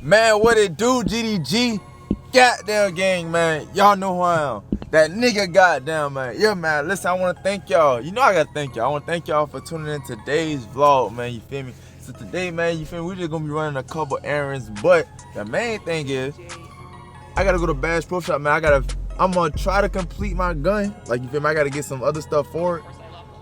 Man, what it do, GDG? Goddamn gang, man. Y'all know who I am. That nigga goddamn, man. Yeah, man. Listen, I want to thank y'all. You know I got to thank y'all. I want to thank y'all for tuning in today's vlog, man. You feel me? So today, man, you feel me? We just going to be running a couple errands. But the main thing is, I got to go to Bass Pro Shop, man. I'm going to try to complete my gun. Like, you feel me? I got to get some other stuff for it.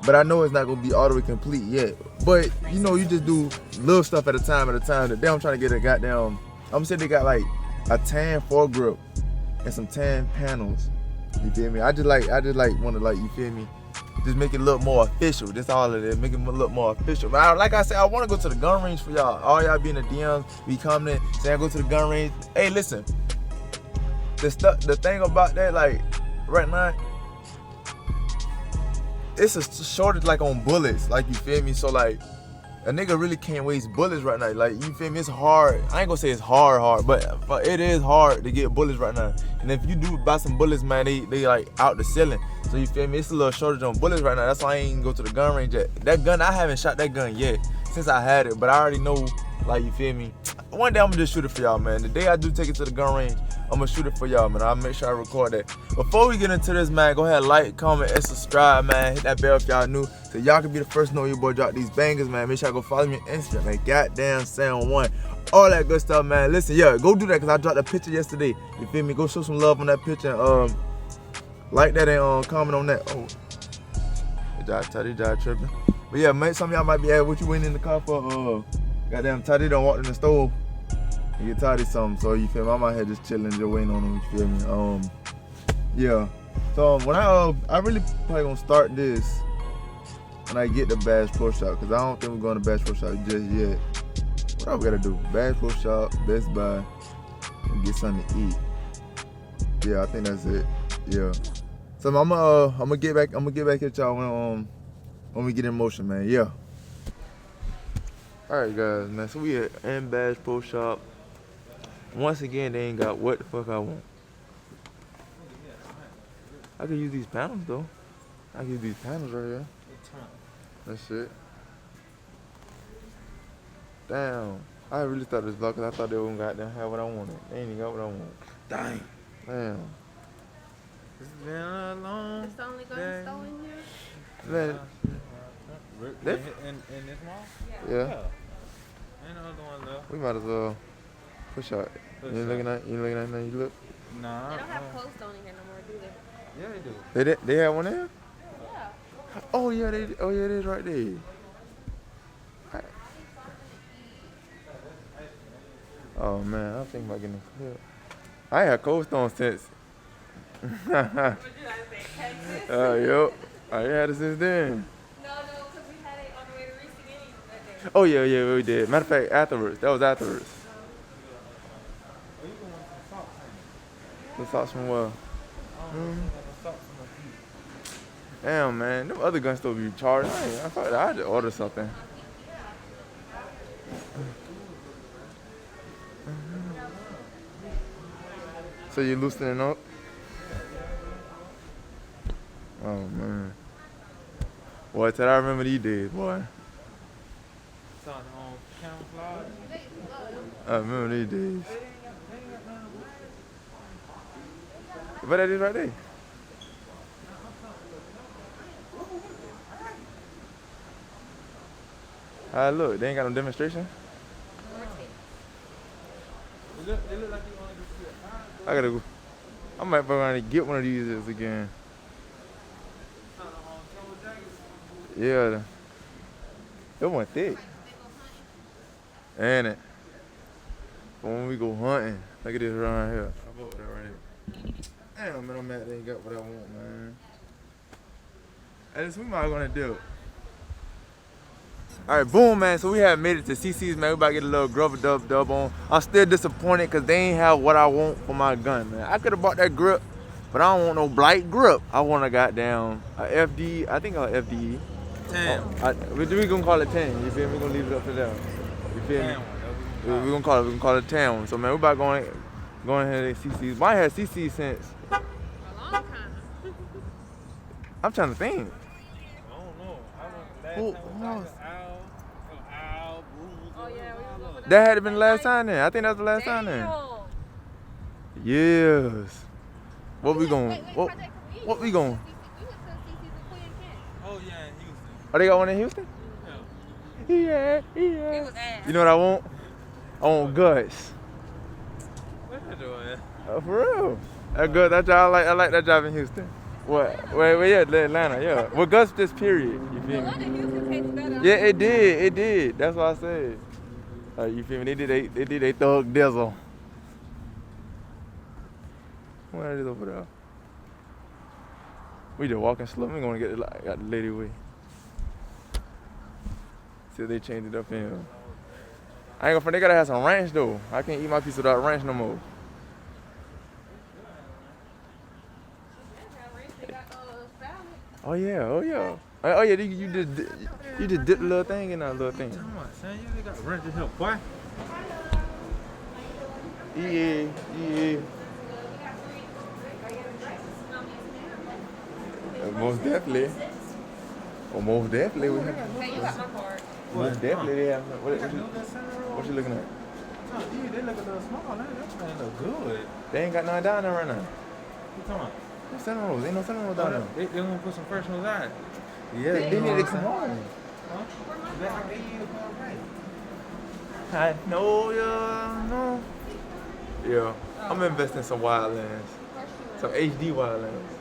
But I know it's not gonna be all the way complete yet. But you know, you just do little stuff at a time. Today I'm trying to get a goddamn, I'm saying they got like a tan foregrip and some tan panels. You feel me? I just like wanna, like, you feel me? Just make it look more official. That's all it is. Make it look more official. But like I said, I wanna go to the gun range for y'all. All y'all be in the DMs, be commenting, saying I go to the gun range. Hey, listen. The thing about that, like, right now, it's a shortage, like, on bullets, like, you feel me? So, like, a nigga really can't waste bullets right now. Like, you feel me? It's hard. I ain't gonna say it's hard, but it is hard to get bullets right now. And if you do buy some bullets, man, they like out the ceiling. So, you feel me? It's a little shortage on bullets right now. That's why I ain't go to the gun range yet. That gun, I haven't shot that gun yet since I had it, but I already know, like, you feel me? One day I'm gonna just shoot it for y'all, man. The day I do take it to the gun range, I'm gonna shoot it for y'all, man. I'll make sure I record that. Before we get into this, man, go ahead, like, comment, and subscribe, man. Hit that bell if y'all new, so y'all can be the first to know your boy drop these bangers, man. Make sure I go follow me on Instagram, man. GotDamnSam1. All that good stuff, man. Listen, yeah, go do that, because I dropped a picture yesterday. You feel me? Go show some love on that picture. Like that and comment on that. Oh, good job, tripping. But yeah, man, some of y'all might be asking what you went in the car for. Goddamn, Toddy done walked in the stove and get Toddy something. So you feel me? I'm out here just chilling, just waiting on him. You feel me? Yeah. So when I really probably gonna start this when I get to Bass Pro Shop, because I don't think we're going to Bass Pro Shop just yet. What else we gotta do? Bass Pro Shop, Best Buy, and get something to eat. Yeah, I think that's it. Yeah. So I'm gonna get back at y'all when we get in motion, man. Yeah. Alright, guys, man. So we at Bass Pro Shop. Once again, they ain't got what the fuck I want. I can use these panels though. I can use these panels right here. That's it. Damn. I really thought this vlog, because I thought they wouldn't goddamn have what I wanted. They ain't even got what I want. Dang. Damn. It's been a long It's only gun store in here? Man. in this mall? Yeah. Ain't no other one left. We might as well push out. You ain't looking at now, you look? Nah. They don't have Cold Stone in here no more, do they? Yeah, they do. They have one there? Yeah. Oh yeah, it is right there. Oh man, I'm thinking about getting a clip. I ain't had Cold Stone since. What did I say? Texas? Yup. I ain't had it since then. No, because we had it on the way to Reese again that day. Oh yeah, we did. Matter of fact, afterwards. That was afterwards. The socks from where? Damn, man. Them other guns still be charged. I thought I had to order something. So you loosening up? Oh, man. Boy, till I remember these days, boy. Something on camouflage. I remember these days. But that is right there. Look, they ain't got no demonstration. They look like you want to do I gotta go. I might go around and get one of these again. Yeah. That one thick. Ain't it? But when we go hunting, look at this around here. I bought that right here. Damn, man, I'm mad they ain't got what I want, man. Hey, this we might gonna do. Alright, boom, man. So we have made it to CC's, man. We about to get a little Grover dub on. I'm still disappointed because they ain't have what I want for my gun, man. I could have bought that grip, but I don't want no blight grip. I want a goddamn FD, I think a FDE. 10. We gonna call it 10. You feel me? We gonna leave it up to them. You feel me? We gonna call it 10. So man, we about going ahead to CC's. Why had CC since? A long time. I'm trying to think. I don't know. I went last time. Oh, yeah, we was over there. That had been the last time then. I think that was the last time then. Yes. What we going? What we going? Oh yeah, in Houston. Oh, they got one in Houston? Yeah. Yeah. It was ass. You know what I want? I want guts. What you doing? For real. That good. That job. I like that job in Houston. What? Wait, yeah, Atlanta. Yeah. Well, guts just period. You feel Well, me? the Houston tastes better. Yeah, it did. It did. That's what I said. You feel me? They did they thug dizzle. What is over there? We just walking slow. We gonna get got the lady way. See if they changed it up in here. I ain't gonna front. They gotta have some ranch though. I can't eat my piece without ranch no more. Oh yeah, oh yeah. Oh yeah, you just dip the little thing in that little thing. Come on, son. You got rent to help, boy. Yeah. Most definitely. Oh, most definitely we have. Hey, you got my card. Most definitely they have. What you looking at? Oh, yeah, they look a little small. That look good. They ain't got none down there right now. What you talking about? No cinnamon rolls. Ain't no cinnamon rolls down there. They want to put some fresh ones out. Yeah, they need to come on. Huh? That I gave you the call right. I know ya, no. Yeah, I'm investing in some wildlands. Some HD wildlands.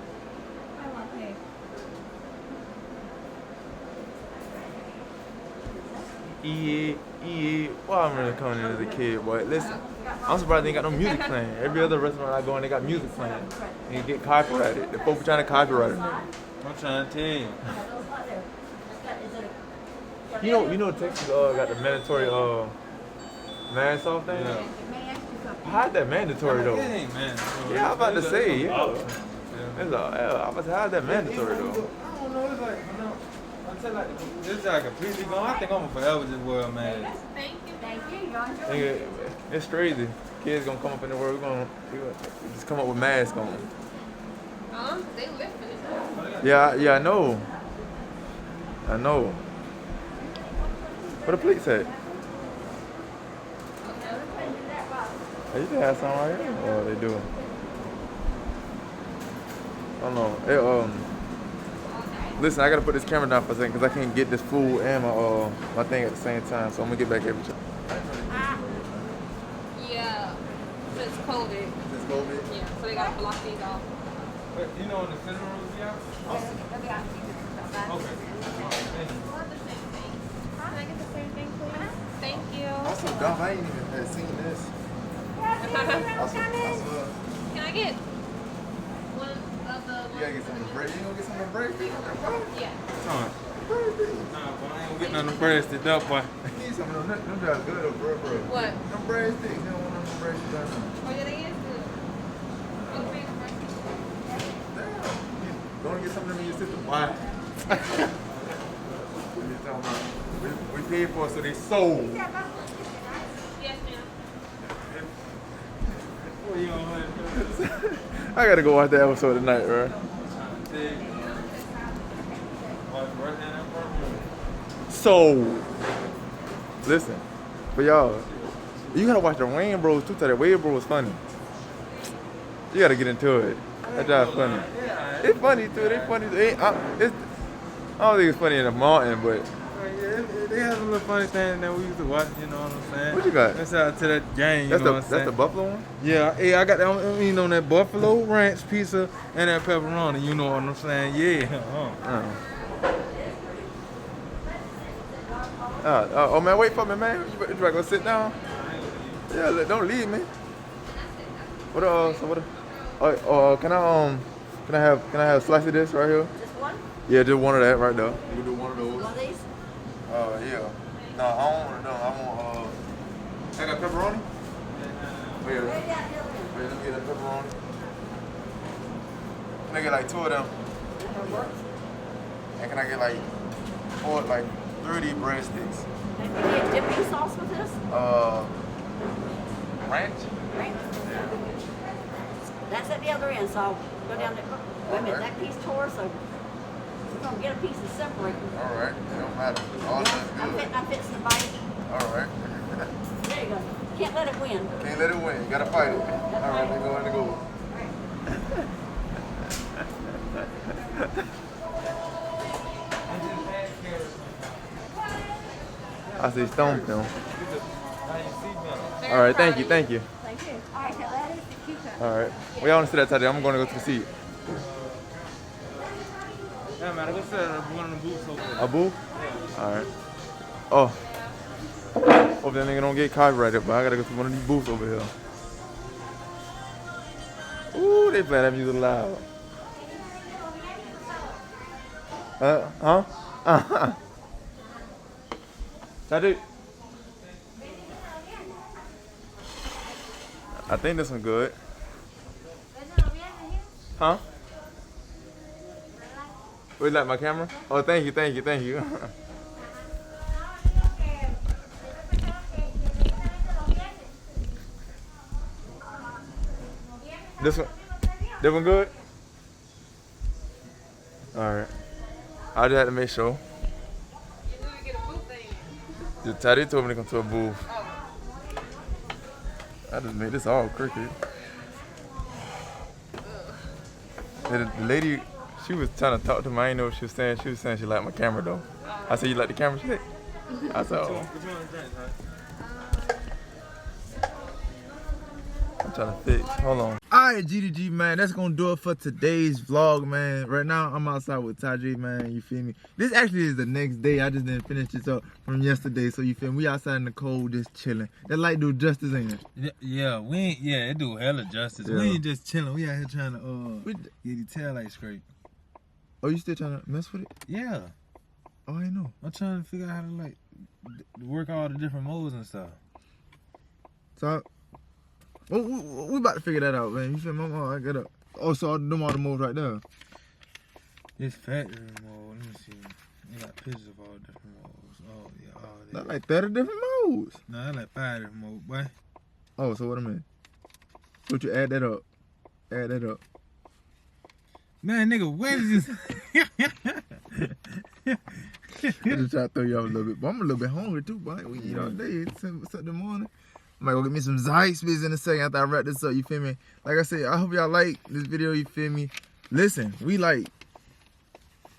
Well, I remember coming in as a kid, boy. Listen, I'm surprised they ain't got no music playing. Every other restaurant I go in, they got music playing. And you get copyrighted. The folks trying to copyright it. I'm trying to tell you. You know Texas got the mandatory mask off thing? Yeah. How's that mandatory though? It ain't mandatory. Yeah, I'm about to say, yeah. Yeah. I'm about to say, how's that mandatory though? I don't know. It's like, you know, until like this job completely gone. I think I'm gonna forever just wear a mask. Thank you. Nigga, it's crazy. Kids gonna come up in the world, we gonna just come up with masks on. They lifting it. Yeah, I know. Where the police at? Hey, you can have some right here. Oh, they do. I don't know. Listen, I gotta put this camera down for a second because I can't get this food and my thing at the same time. So I'm gonna get back every time. Yeah. Since COVID. Since COVID? Yeah. So they gotta block these off. But you know when the cinnamon rolls be out? Okay. Can I get the same thing, please? Thank you. I'm so dumb. I ain't even had seen this. Can I get one of the? You gotta get some of the bread. You gonna get some of the bread? Yeah. Nah, boy, I ain't gonna get none of them breads to up, boy. You need some of them. Them jobs good though, bro. What? Them bread sticks. You don't want them bread sticks right now. Oh yeah, they is good. Damn. Don't get some of them in your system. Why? What you talking about? We paid for it, so they sold. Yes, ma'am. What you on? I gotta go watch that episode tonight, bro. So, listen, for y'all, you gotta watch the Wayne Bros too. That Wayne Bros funny. You gotta get into it. That job's funny. It's funny too. They funny. I don't think it's funny in the mountain, but They have some little funny things that we used to watch, you know what I'm saying? What you got? That's out to that game, you that's know what I'm saying? the Buffalo one. Yeah, I got that, on that Buffalo Ranch pizza and that pepperoni, you know what I'm saying? Yeah. Oh man, wait for me, man. You better go sit down. Yeah, don't leave me. Can I have a slice of this right here? Just one? Yeah, just one of that right there. You can do one of those. One of these? Yeah. No, I don't want no. I want I got pepperoni. Wait, let me get that pepperoni. Can I get like 2 of them? And can I get like 30 breadsticks? And you get dipping sauce with this? Ranch? Right? Yeah. That's at the other end, so I'll go down there. Wait a minute, that piece tore, so we're going to get a piece and separate them. All right. It don't matter. All that's good. I'm fixing to bite. All right. There you go. Can't let it win. Can't let it win. You gotta fight it. All right, let's go in the goal. I say stone film. All right, thank you. Thank you. All right, now that is the cucumber. All right, we all sit that today. I'm going to go to the seat. Yeah, man, go sit at one of the booths over there. A boo? All right. Oh. Hope that nigga don't get copyrighted, but I gotta go to one of these booths over here. Ooh, they play that music loud. Huh? Tadu. I think this one good. Huh? Oh, you like my camera? Oh, thank you. This one good? Alright. I just had to make sure. You knew to get a booth, ain't you? The Taddy told me to come to a booth. I just made this all crooked. The lady, she was trying to talk to me. I didn't know what she was saying. She was saying she liked my camera though. I said, you like the camera? She said, I said, oh. I'm trying to fix. Hold on. Alright, GDG, man. That's gonna do it for today's vlog, man. Right now, I'm outside with Tajay, man. You feel me? This actually is the next day. I just didn't finish this up from yesterday. So, you feel me? We outside in the cold, just chilling. That light do justice, ain't it? Yeah, we ain't, it do hella justice. Yeah. We ain't just chilling. We out here trying to get the tail light straight. Oh, you still trying to mess with it? Yeah. Oh, I know. I'm trying to figure out how to like work all the different modes and stuff. So, we about to figure that out, man. You feel me? Oh, I got up. Oh, so them all the moves right there. This factory mode, let me see. They got pictures of all different modes. Oh, yeah, all that. That's like 30 different modes. Nah, that's like 5 different modes, boy. Oh, so what I mean? Would you add that up? Add that up. Man, nigga, where is this? I just try to throw you off a little bit. But I'm a little bit hungry too, boy. We eat all day. It's in the morning. I might go get me some Zeiss in a second after I wrap this up, you feel me? Like I said, I hope y'all like this video, you feel me? Listen,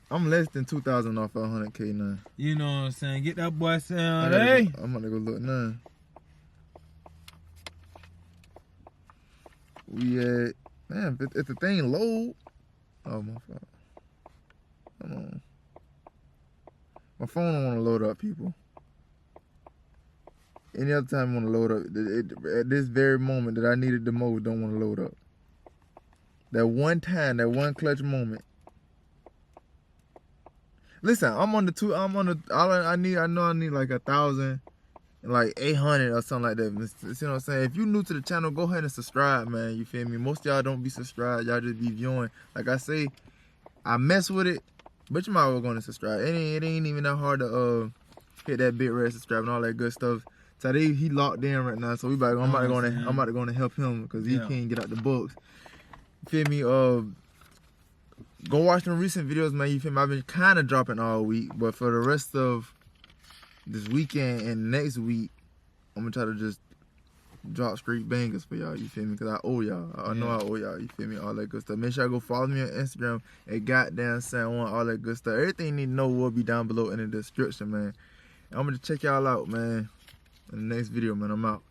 I'm less than 2,000 off 100K now. You know what I'm saying? Get that boy sound, hey? I'm gonna go look now. We at, man, if the thing load, oh my phone. Come on. My phone don't want to load up, people. Any other time I want to load up, at this very moment that I needed the most, don't want to load up. That one time, that one clutch moment. Listen, all I know I need like 1,000, like 800 or something like that. You know what I'm saying? If you new to the channel, go ahead and subscribe, man. You feel me? Most of y'all don't be subscribed. Y'all just be viewing. Like I say, I mess with it, but you might as well go and subscribe. It ain't even that hard to hit that big red subscribe and all that good stuff. So he locked in right now, so I'm about to go and help him because he can't get out the books. You feel me? Go watch them recent videos, man. You feel me? I've been kind of dropping all week, but for the rest of this weekend and next week, I'm gonna try to just drop straight bangers for y'all. You feel me? Because I owe y'all. I know I owe y'all. You feel me? All that good stuff. Make sure I go follow me on Instagram at GotDamnSam, all that good stuff. Everything you need to know will be down below in the description, man. I'm gonna check y'all out, man. In the next video, man. I'm out.